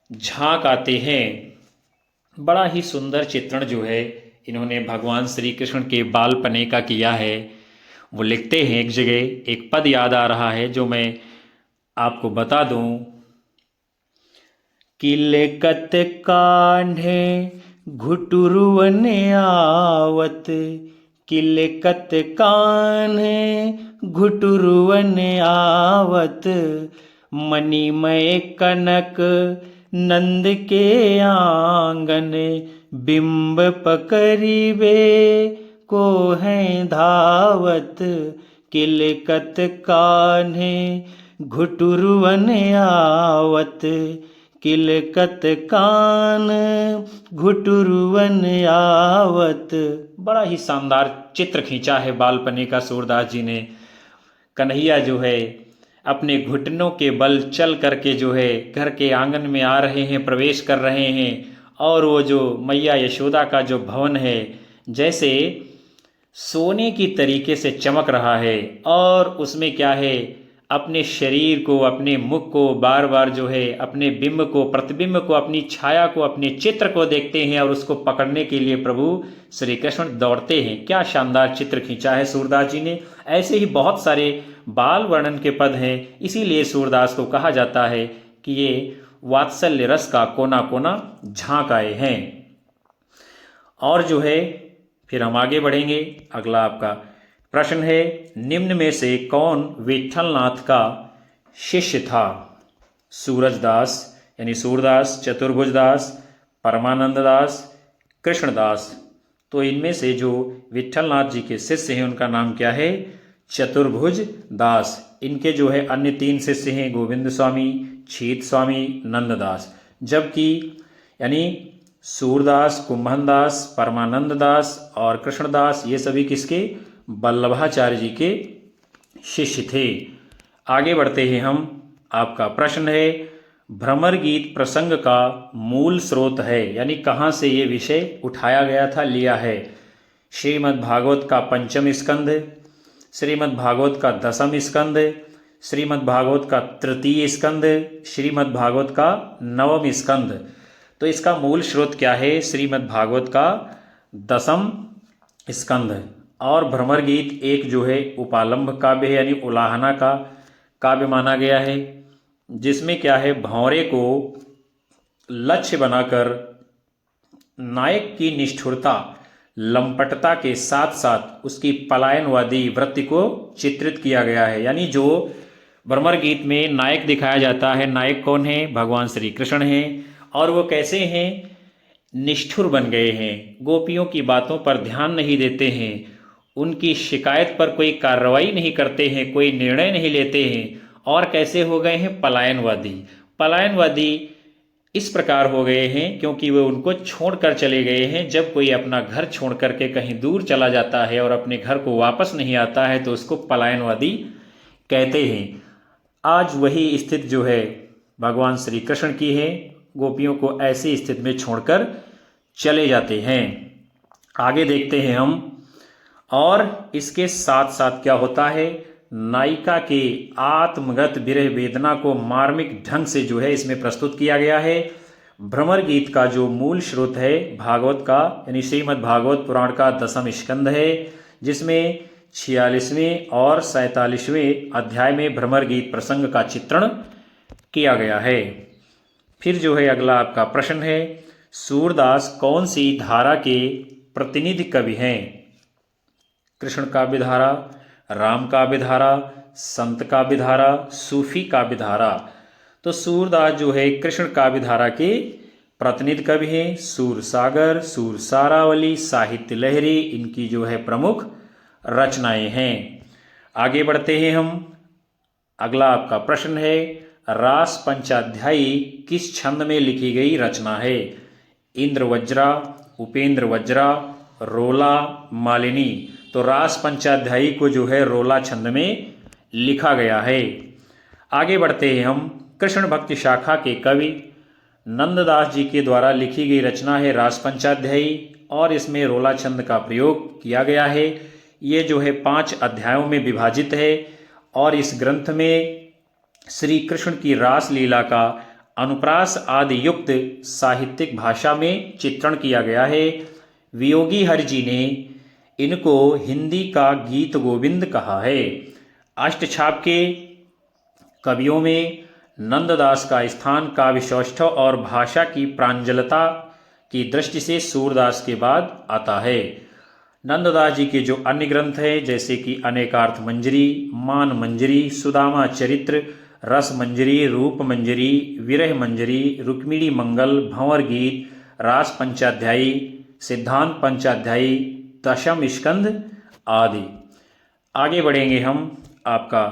झांक आते हैं। बड़ा ही सुंदर चित्रण जो है इन्होंने भगवान श्री कृष्ण के बालपने का किया है। वो लिखते हैं, एक जगह एक पद याद आ रहा है जो मैं आपको बता दूं। किलकत कान्हे घुटुरुवन आवत, किलकत कान्हे घुटुरुवन आवत, मणिमय कनक नंद के आंगन, बिंब पकड़िबे को है धावत, किलकत कान्हे घुटुरुवन आवत, किलकत कान घुटुरुवन आवत। बड़ा ही शानदार चित्र खींचा है बालपने का सूरदास जी ने। कन्हैया जो है अपने घुटनों के बल चल करके जो है घर के आंगन में आ रहे हैं, प्रवेश कर रहे हैं, और वो जो मैया यशोदा का जो भवन है जैसे सोने की तरीके से चमक रहा है, और उसमें क्या है, अपने शरीर को, अपने मुख को बार बार जो है अपने बिंब को, प्रतिबिंब को, अपनी छाया को, अपने चित्र को देखते हैं, और उसको पकड़ने के लिए प्रभु श्री कृष्ण दौड़ते हैं। क्या शानदार चित्र खींचा है सूरदास जी ने। ऐसे ही बहुत सारे बाल वर्णन के पद हैं, इसीलिए सूरदास को कहा जाता है कि ये वात्सल्य रस का कोना कोना झांक आए हैं। और जो है फिर हम आगे बढ़ेंगे। अगला आपका प्रश्न है, निम्न में से कौन विठलनाथ का शिष्य था? सूरजदास यानी सूरदास, चतुर्भुजदास, परमानंददास, कृष्णदास। तो इनमें से जो विठलनाथ जी के शिष्य हैं उनका नाम क्या है? चतुर्भुज दास। इनके जो है अन्य 3 शिष्य हैं, गोविंद स्वामी, छीत स्वामी, नंददास। जबकि यानी सूरदास, कुंभनदास, परमानंद दास और कृष्णदास ये सभी किसके? वल्लभाचार्य जी के शिष्य थे। आगे बढ़ते हैं हम। आपका प्रश्न है, भ्रमर गीत प्रसंग का मूल स्रोत है, यानी कहाँ से ये विषय उठाया गया था, लिया है? श्रीमद् भागवत का 5वां स्कंद, श्रीमद् भागवत का 10वां स्कंद, श्रीमद् भागवत का 3वां स्कंद, श्रीमद् भागवत का 9वां स्कंद। तो इसका मूल स्रोत क्या है? श्रीमद् भागवत का 10वां स्कंद। और भ्रमर गीत एक जो है उपालंब काव्य है, यानी उलाहना का काव्य माना गया है, जिसमें क्या है, भंवरे को लक्ष्य बनाकर नायक की निष्ठुरता, लंपटता के साथ साथ उसकी पलायनवादी वृत्ति को चित्रित किया गया है। यानी जो भ्रमर गीत में नायक दिखाया जाता है, नायक कौन है? भगवान श्री कृष्ण हैं। और वो कैसे हैं? निष्ठुर बन गए हैं, गोपियों की बातों पर ध्यान नहीं देते हैं, उनकी शिकायत पर कोई कार्रवाई नहीं करते हैं, कोई निर्णय नहीं लेते हैं। और कैसे हो गए हैं? पलायनवादी। पलायनवादी इस प्रकार हो गए हैं क्योंकि वे उनको छोड़कर चले गए हैं। जब कोई अपना घर छोड़ करके कहीं दूर चला जाता है और अपने घर को वापस नहीं आता है तो उसको पलायनवादी कहते हैं। आज वही स्थिति जो है भगवान श्री कृष्ण की है। गोपियों को ऐसी स्थिति में छोड़कर चले जाते हैं। आगे देखते हैं हम। और इसके साथ साथ क्या होता है, नायिका के आत्मगत विरह वेदना को मार्मिक ढंग से जो है इसमें प्रस्तुत किया गया है। भ्रमर गीत का जो मूल स्रोत है भागवत का, यानी श्रीमद् भागवत पुराण का 10वां स्कंद है, जिसमें 46वें और 47वें अध्याय में भ्रमर गीत प्रसंग का चित्रण किया गया है। फिर जो है अगला आपका प्रश्न है, सूरदास कौन सी धारा के प्रतिनिधि कवि हैं? कृष्ण काव्य धारा, राम काव्य धारा, संत काव्य धारा, सूफी काव्य धारा। तो सूरदास जो है कृष्ण काव्य धारा के प्रतिनिधि कवि हैं। सूरसागर, सूरसारावली, साहित्य लहरी इनकी जो है प्रमुख रचनाएं हैं। आगे बढ़ते हैं हम। अगला आपका प्रश्न है, रास पंचाध्यायी किस छंद में लिखी गई रचना है? इंद्र वज्रा, उपेंद्र वज्रा, रोला, मालिनी। तो रास पंचाध्यायी को जो है रोला छंद में लिखा गया है। आगे बढ़ते हैं हम। कृष्ण भक्ति शाखा के कवि नंददास जी के द्वारा लिखी गई रचना है रास पंचाध्यायी, और इसमें रोला छंद का प्रयोग किया गया है। ये जो है 5 अध्यायों में विभाजित है, और इस ग्रंथ में श्री कृष्ण की रास लीला का अनुप्रास आदि युक्त साहित्यिक भाषा में चित्रण किया गया है। वियोगी हरि जी ने इनको हिंदी का गीत गोविंद कहा है। अष्टछाप के कवियों में नंददास का स्थान काव्य सौष्ठव और भाषा की प्रांजलता की दृष्टि से सूरदास के बाद आता है। नंददास जी के जो अन्य ग्रंथ हैं जैसे कि अनेकार्थ मंजरी, मान मंजरी, सुदामा चरित्र, रस मंजरी, रूप मंजरी, विरह मंजरी, रुक्मिणी मंगल, भंवर गीत, रास पंचाध्यायी, सिद्धांत पंचाध्यायी, दशम स्कंद आदि। आगे बढ़ेंगे हम। आपका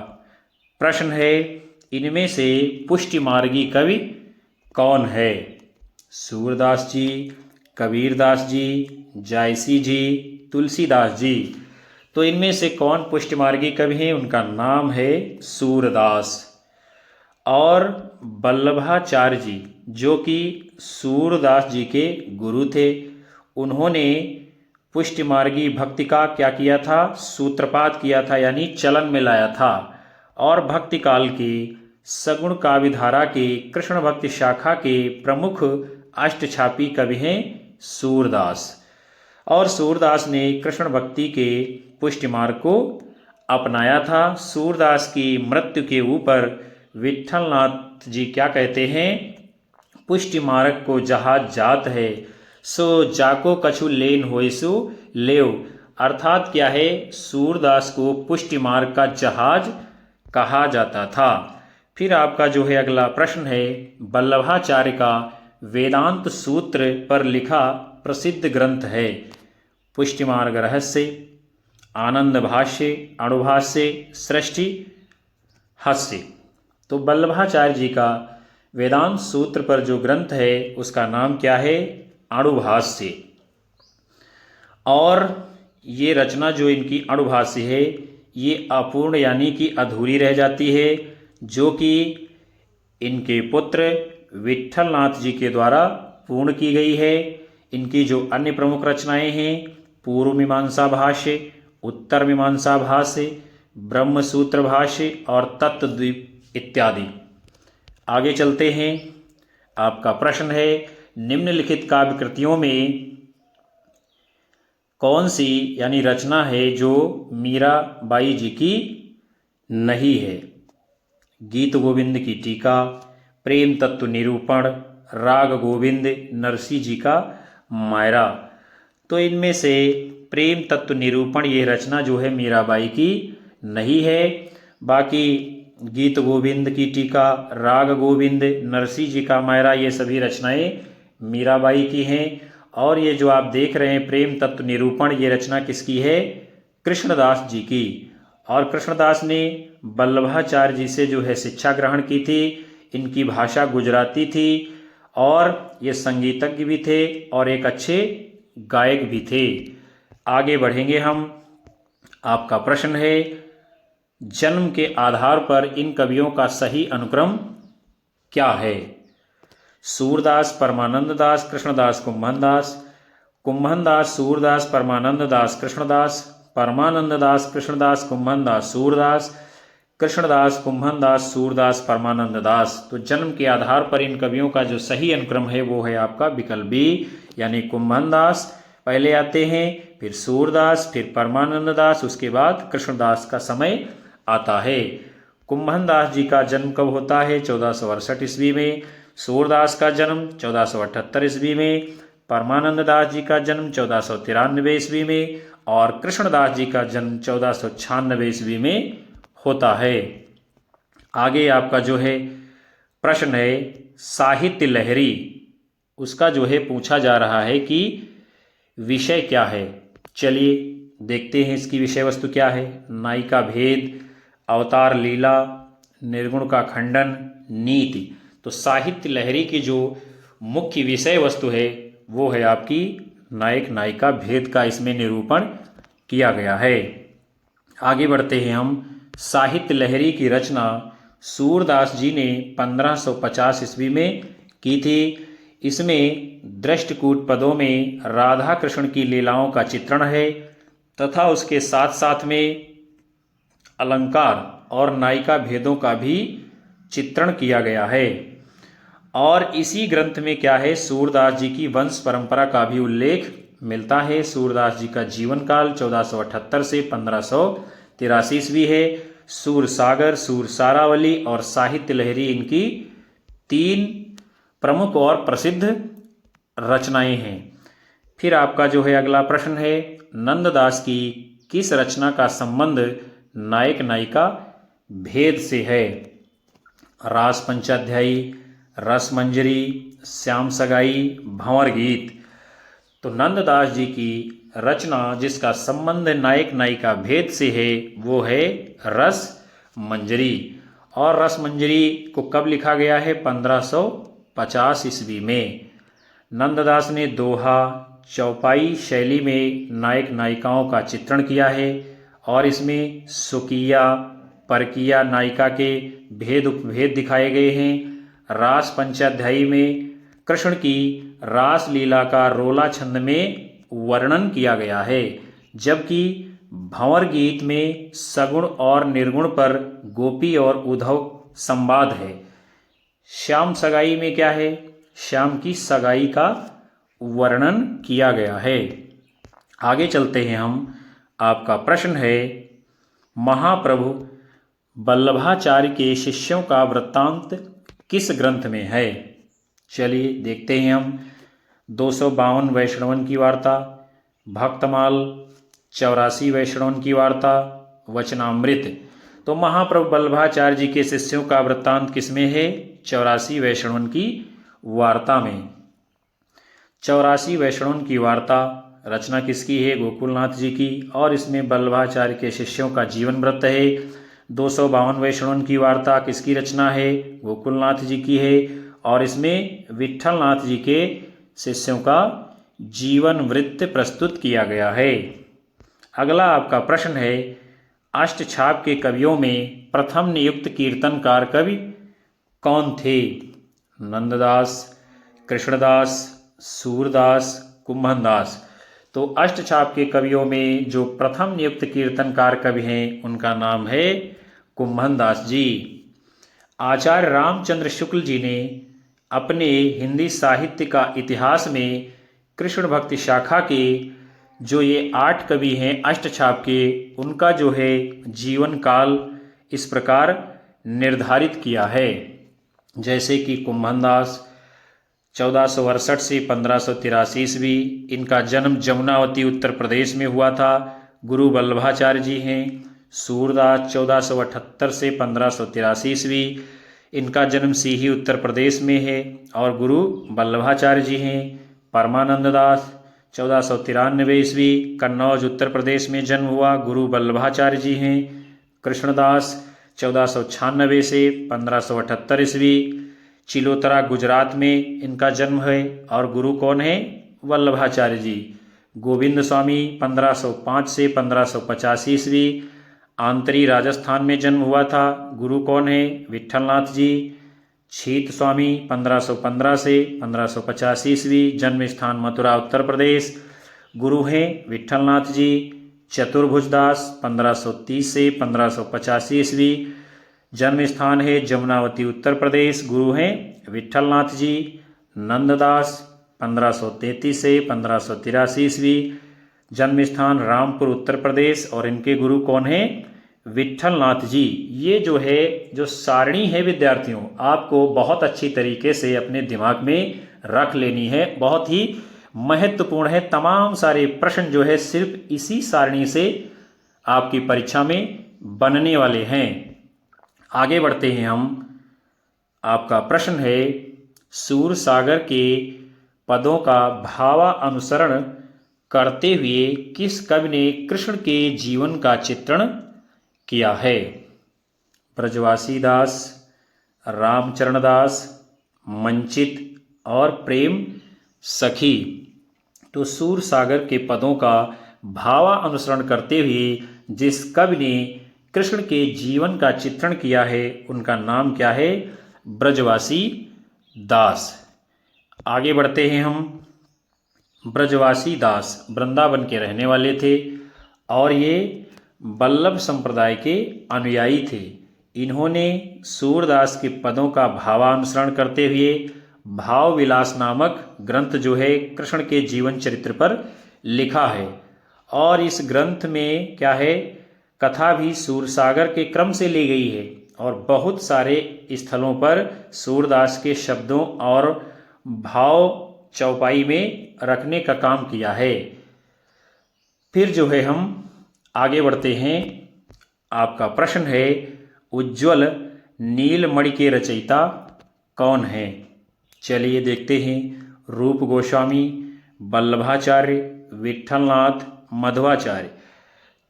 प्रश्न है, इनमें से पुष्टिमार्गी कवि कौन है? सूरदास जी, कबीरदास जी, जायसी जी, तुलसीदास जी। तो इनमें से कौन पुष्टिमार्गी कवि हैं? उनका नाम है सूरदास। और वल्लभाचार्य जी जो कि सूरदास जी के गुरु थे, उन्होंने पुष्टिमार्गी भक्ति का क्या किया था? सूत्रपात किया था, यानी चलन में लाया था। और भक्ति काल की सगुण काव्य धारा के कृष्ण भक्ति शाखा के प्रमुख अष्टछापी कवि हैं सूरदास। और सूरदास ने कृष्ण भक्ति के पुष्टिमार्ग को अपनाया था। सूरदास की मृत्यु के ऊपर विठलनाथ जी क्या कहते हैं? पुष्टिमार्ग को जहाज जात है, सो जाको कछु लेन होय सो लेव। अर्थात क्या है? सूरदास को पुष्टिमार्ग का जहाज कहा जाता था। फिर आपका जो है अगला प्रश्न है, वल्लभाचार्य का वेदांत सूत्र पर लिखा प्रसिद्ध ग्रंथ है पुष्टिमार्ग रहस्य, आनंद भाष्य, अणुभाष्य, सृष्टि हास्य। तो वल्लभाचार्य जी का वेदांत सूत्र पर जो ग्रंथ है उसका नाम क्या है? अणुभाष्य। और ये रचना जो इनकी अणुभाष्य है ये अपूर्ण यानी कि अधूरी रह जाती है, जो कि इनके पुत्र विठलनाथ जी के द्वारा पूर्ण की गई है। इनकी जो अन्य प्रमुख रचनाएं हैं, पूर्व मीमांसा भाष्य, उत्तर मीमांसा भाष्य, ब्रह्म सूत्र भाष्य और तत्वद्वीप इत्यादि। आगे चलते हैं। आपका प्रश्न है, निम्नलिखित काव्य कृतियों में कौन सी यानी रचना है जो मीराबाई जी की नहीं है? गीत गोविंद की टीका, प्रेम तत्व निरूपण, राग गोविंद, नरसी जी का मायरा। तो इनमें से प्रेम तत्व निरूपण ये रचना जो है मीराबाई की नहीं है। बाकी गीत गोविंद की टीका, राग गोविंद, नरसी जी का मायरा ये सभी रचनाएं मीराबाई की हैं। और ये जो आप देख रहे हैं प्रेम तत्व निरूपण, ये रचना किसकी है? कृष्णदास जी की। और कृष्णदास ने वल्लभाचार्य जी से जो है शिक्षा ग्रहण की थी। इनकी भाषा गुजराती थी और ये संगीतज्ञ भी थे और एक अच्छे गायक भी थे। आगे बढ़ेंगे हम। आपका प्रश्न है, जन्म के आधार पर इन कवियों का सही अनुक्रम क्या है? सूरदास, परमानंद दास, कृष्णदास, कुम्भन दास, कुम्भन दास, सूरदास, परमानंद दास, कृष्णदास, परमानंद दास, कृष्णदास, कुम्भन दास, सूरदास, कृष्णदास, कुम्भन दास, सूरदास, परमानंद दास। तो जन्म के आधार पर इन कवियों का जो सही अनुक्रम है वो है आपका विकल्प बी, यानी कुम्भन दास पहले आते हैं, फिर सूरदास, फिर परमानंद दास, उसके बाद कृष्णदास का समय आता है। कुम्भन दास जी का जन्म कब होता है? 1468 ईस्वी में। सूरदास का जन्म 1478 ईस्वी में। परमानंद दास जी का जन्म 1493 ईस्वी में और कृष्णदास जी का जन्म 1496 ईस्वी में होता है। आगे आपका जो है प्रश्न है साहित्य लहरी, उसका जो है पूछा जा रहा है कि विषय क्या है। चलिए देखते हैं इसकी विषय वस्तु क्या है। नायिका भेद, अवतार लीला, निर्गुण का खंडन, नीति। तो साहित्य लहरी की जो मुख्य विषय वस्तु है वो है आपकी नायक नायिका भेद का इसमें निरूपण किया गया है। आगे बढ़ते हैं हम। साहित्य लहरी की रचना सूरदास जी ने 1550 ईस्वी में की थी। इसमें दृष्टकूट पदों में राधा कृष्ण की लीलाओं का चित्रण है तथा उसके साथ साथ में अलंकार और नायिका भेदों का भी चित्रण किया गया है। और इसी ग्रंथ में क्या है, सूरदास जी की वंश परंपरा का भी उल्लेख मिलता है। सूरदास जी का जीवन काल 1478 से 1583 ईस्वी है। सूर सागर, सूर सारावली और साहित्य लहरी इनकी 3 प्रमुख और प्रसिद्ध रचनाएं हैं। फिर आपका जो है अगला प्रश्न है नंददास की किस रचना का संबंध नायक नायिका भेद से है? रास पंचाध्यायी, रस मंजरी, श्याम सगाई, भंवर गीत। तो नंददास जी की रचना जिसका संबंध नायक नायिका भेद से है वो है रस मंजरी। और रस मंजरी को कब लिखा गया है? 1550 ईस्वी में। नंददास ने दोहा, चौपाई शैली में नायक नायिकाओं का चित्रण किया है और इसमें स्वकीया परकीया नायिका के भेद उपभेद दिखाए गए हैं। रास पंचाध्यायी में कृष्ण की रास लीला का रोला छंद में वर्णन किया गया है, जबकि भंवर गीत में सगुण और निर्गुण पर गोपी और उद्धव संवाद है। श्याम सगाई में क्या है? श्याम की सगाई का वर्णन किया गया है। आगे चलते हैं हम। आपका प्रश्न है महाप्रभु वल्लभाचार्य के शिष्यों का वृत्तांत किस ग्रंथ में है? चलिए देखते हैं हम। 252 वैष्णवन की वार्ता, भक्तमाल, 84 वैष्णवन की वार्ता, वचनामृत। तो महाप्रभु वल्लभाचार्य जी के शिष्यों का वृत्तांत किसमें है? 84 वैष्णवन की वार्ता में। 84 वैष्णवन की वार्ता रचना किसकी है? गोकुलनाथ जी की। और इसमें वल्लभाचार्य के शिष्यों का जीवन वृत्त है। 252 वैष्णवन की वार्ता किसकी रचना है? गोकुलनाथ जी की है। और इसमें विट्ठलनाथ जी के शिष्यों का जीवन वृत्त प्रस्तुत किया गया है। अगला आपका प्रश्न है अष्टछाप के कवियों में प्रथम नियुक्त कीर्तनकार कवि कौन थे? नंददास, कृष्णदास, सूरदास, कुम्भनदास। तो अष्टछाप के कवियों में जो प्रथम नियुक्त कीर्तनकार कवि हैं उनका नाम है कुम्भनदास जी। आचार्य रामचंद्र शुक्ल जी ने अपने हिंदी साहित्य का इतिहास में कृष्ण भक्ति शाखा के जो ये 8 कवि हैं अष्टछाप के, उनका जो है जीवन काल इस प्रकार निर्धारित किया है। जैसे कि कुम्भनदास 1468 से 1583 ईस्वी, इनका जन्म जमुनावती उत्तर प्रदेश में हुआ था, गुरु वल्लभाचार्य जी हैं। सूरदास 1478 से 1583 ईस्वी, इनका जन्म सीही उत्तर प्रदेश में है और गुरु वल्लभाचार्य जी हैं। परमानंद दास 1493 ईस्वी, कन्नौज उत्तर प्रदेश में जन्म हुआ, गुरु वल्लभाचार्य जी हैं। कृष्णदास 1496 से 1578 ईस्वी, चिलोतरा गुजरात में इनका जन्म है और गुरु कौन है? वल्लभाचार्य जी। गोविंद स्वामी 1505 से 1585 ईस्वी, आंतरी राजस्थान में जन्म हुआ था, गुरु कौन है? विट्ठलनाथ जी। छीत स्वामी 1515 से 1585 ईस्वी, जन्म स्थान मथुरा उत्तर प्रदेश। गुरु हैं विठलनाथ जी। चतुर्भुज दास 1530 से 1585 ईस्वी, जन्म स्थान है जमुनावती उत्तर प्रदेश। गुरु हैं विठलनाथ जी। नंददास 1533 से 1583 ईस्वी, जन्म स्थान रामपुर उत्तर प्रदेश और इनके गुरु कौन हैं? विठलनाथ जी। ये जो है जो सारणी है विद्यार्थियों, आपको बहुत अच्छी तरीके से अपने दिमाग में रख लेनी है, बहुत ही महत्वपूर्ण है। तमाम सारे प्रश्न जो है सिर्फ इसी सारणी से आपकी परीक्षा में बनने वाले हैं। आगे बढ़ते हैं हम। आपका प्रश्न है सूर सागर के पदों का भावानुसरण करते हुए किस कवि ने कृष्ण के जीवन का चित्रण किया है? ब्रजवासी दास, रामचरण दास, मंचित और प्रेम सखी। तो सूर सागर के पदों का भावानुसरण करते हुए जिस कवि ने कृष्ण के जीवन का चित्रण किया है उनका नाम क्या है? ब्रजवासी दास। आगे बढ़ते हैं हम। ब्रजवासी दास वृंदावन के रहने वाले थे और ये वल्लभ संप्रदाय के अनुयायी थे। इन्होंने सूरदास के पदों का भावानुसरण करते हुए भाव विलास नामक ग्रंथ जो है कृष्ण के जीवन चरित्र पर लिखा है। और इस ग्रंथ में क्या है, कथा भी सूरसागर के क्रम से ली गई है और बहुत सारे स्थलों पर सूरदास के शब्दों और भाव चौपाई में रखने का काम किया है। फिर जो है हम आगे बढ़ते हैं। आपका प्रश्न है उज्ज्वल नीलमणि के रचयिता कौन है? चलिए देखते हैं। रूप गोस्वामी, वल्लभाचार्य, विठलनाथ, मध्वाचार्य।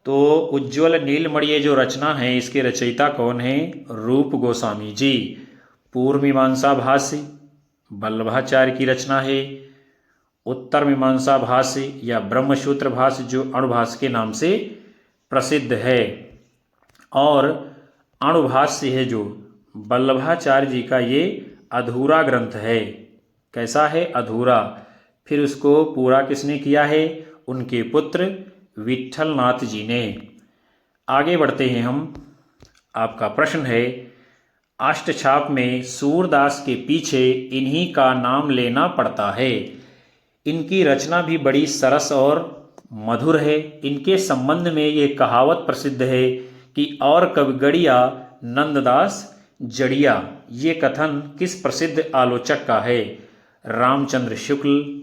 तो उज्ज्वल नीलमणि ये जो रचना है इसके रचयिता कौन है? रूप गोस्वामी जी। पूर्व मीमांसा भाष्य वल्लभाचार्य की रचना है। उत्तर मीमांसा भाष्य या ब्रह्मसूत्र भाष्य जो अणुभाष्य के नाम से प्रसिद्ध है। और अणुभाष्य है जो वल्लभाचार्य जी का ये अधूरा ग्रंथ है। कैसा है? अधूरा। फिर उसको पूरा किसने किया है? उनके पुत्र विठलनाथ जी ने। आगे बढ़ते हैं हम। आपका प्रश्न है अष्टछाप में सूरदास के पीछे इन्हीं का नाम लेना पड़ता है। इनकी रचना भी बड़ी सरस और मधुर है। इनके संबंध में ये कहावत प्रसिद्ध है कि और कवि गढ़िया नंददास जड़िया। ये कथन किस प्रसिद्ध आलोचक का है? रामचंद्र शुक्ल,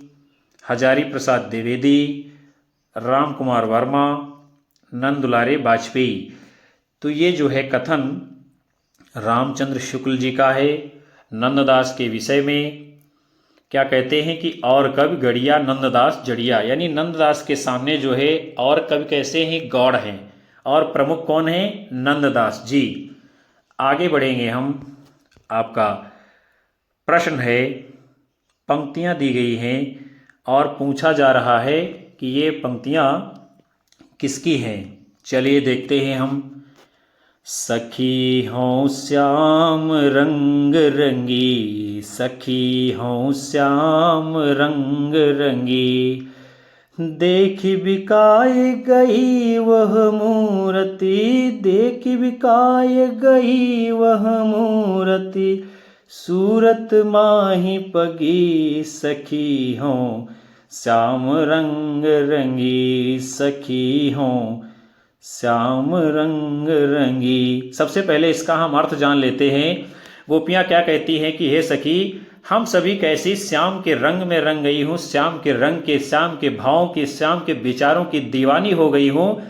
हजारी प्रसाद द्विवेदी, राम कुमार वर्मा, नंदुलारे वाजपेयी। तो ये जो है कथन रामचंद्र शुक्ल जी का है। नंददास के विषय में क्या कहते हैं कि और कवि गढ़िया नंददास जड़िया, यानी नंददास के सामने जो है और कवि कैसे हैं? गौड़ हैं। और प्रमुख कौन है? नंददास जी। आगे बढ़ेंगे हम। आपका प्रश्न है पंक्तियां दी गई हैं और पूछा जा रहा है कि ये पंक्तियां किसकी हैं। चलिए देखते हैं हम। सखी हों श्याम रंग रंगी, सखी हों श्याम रंग रंगी, देख बिकाय गई वह मूर्ति, देख बिकाय गई वह मूर्ति, सूरत माही पगी, सखी हों श्याम रंग रंगी, सखी हों श्याम रंग रंगी। सबसे पहले इसका हम अर्थ जान लेते हैं। गोपियाँ क्या कहती हैं कि हे सखी, हम सभी कैसी श्याम के रंग में रंग गई हूँ, श्याम के रंग के, श्याम के भावों की, श्याम के विचारों की दीवानी हो गई हूँ।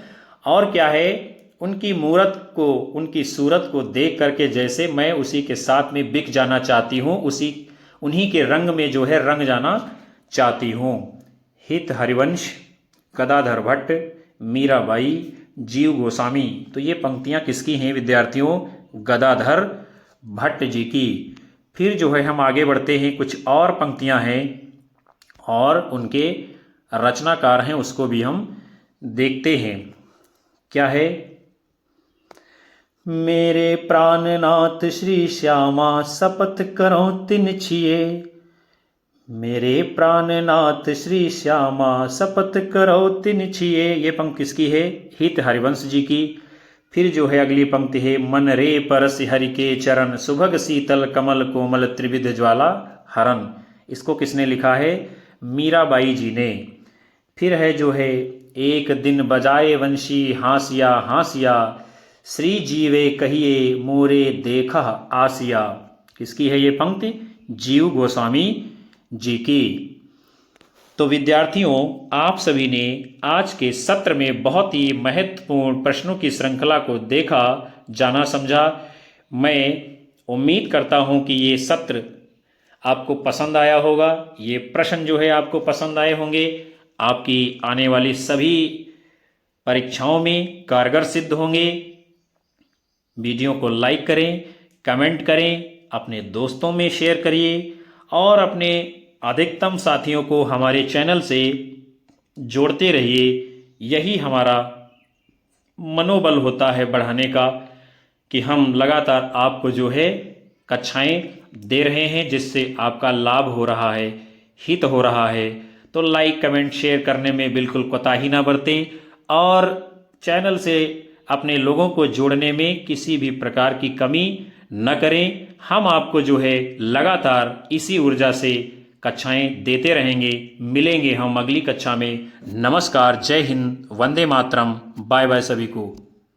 और क्या है, उनकी मूरत को, उनकी सूरत को देख करके जैसे मैं उसी के साथ में बिक जाना चाहती हूँ, उसी उन्हीं के रंग में जो है रंग जाना चाहती हूँ। हित हरिवंश, गदाधर भट्ट, मीराबाई, जीव गोस्वामी। तो ये पंक्तियां किसकी हैं विद्यार्थियों? गदाधर भट्ट जी की। फिर जो है हम आगे बढ़ते हैं। कुछ और पंक्तियां हैं और उनके रचनाकार हैं, उसको भी हम देखते हैं। क्या है? मेरे प्राणनाथ श्री श्यामा सपथ करो तिन छिए। मेरे प्राणनाथ श्री श्यामा सपथ करो तिन छिए। ये पंक्ति किसकी है? हित हरिवंश जी की। फिर जो है अगली पंक्ति है, मन रे परस हरि के चरण, सुभग शीतल कमल कोमल त्रिविध ज्वाला हरण। इसको किसने लिखा है? मीराबाई जी ने। फिर है जो है, एक दिन बजाए वंशी हासिया हासिया, श्री जीवे कहिए मोरे देखा आसिया। किसकी है ये पंक्ति? जीव गोस्वामी जी की। तो विद्यार्थियों, आप सभी ने आज के सत्र में बहुत ही महत्वपूर्ण प्रश्नों की श्रृंखला को देखा, जाना, समझा। मैं उम्मीद करता हूं कि ये सत्र आपको पसंद आया होगा। ये प्रश्न जो है आपको पसंद आए होंगे, आपकी आने वाली सभी परीक्षाओं में कारगर सिद्ध होंगे। वीडियो को लाइक करें, कमेंट करें, अपने दोस्तों में शेयर करिए और अपने अधिकतम साथियों को हमारे चैनल से जोड़ते रहिए। यही हमारा मनोबल होता है बढ़ाने का, कि हम लगातार आपको जो है कक्षाएं दे रहे हैं, जिससे आपका लाभ हो रहा है, हित हो रहा है। तो लाइक कमेंट शेयर करने में बिल्कुल कोताही ना बरतें और चैनल से अपने लोगों को जोड़ने में किसी भी प्रकार की कमी न करें। हम आपको जो है लगातार इसी ऊर्जा से कक्षाएं देते रहेंगे। मिलेंगे हम अगली कक्षा में। नमस्कार, जय हिंद, वंदे मातरम, बाय बाय सभी को।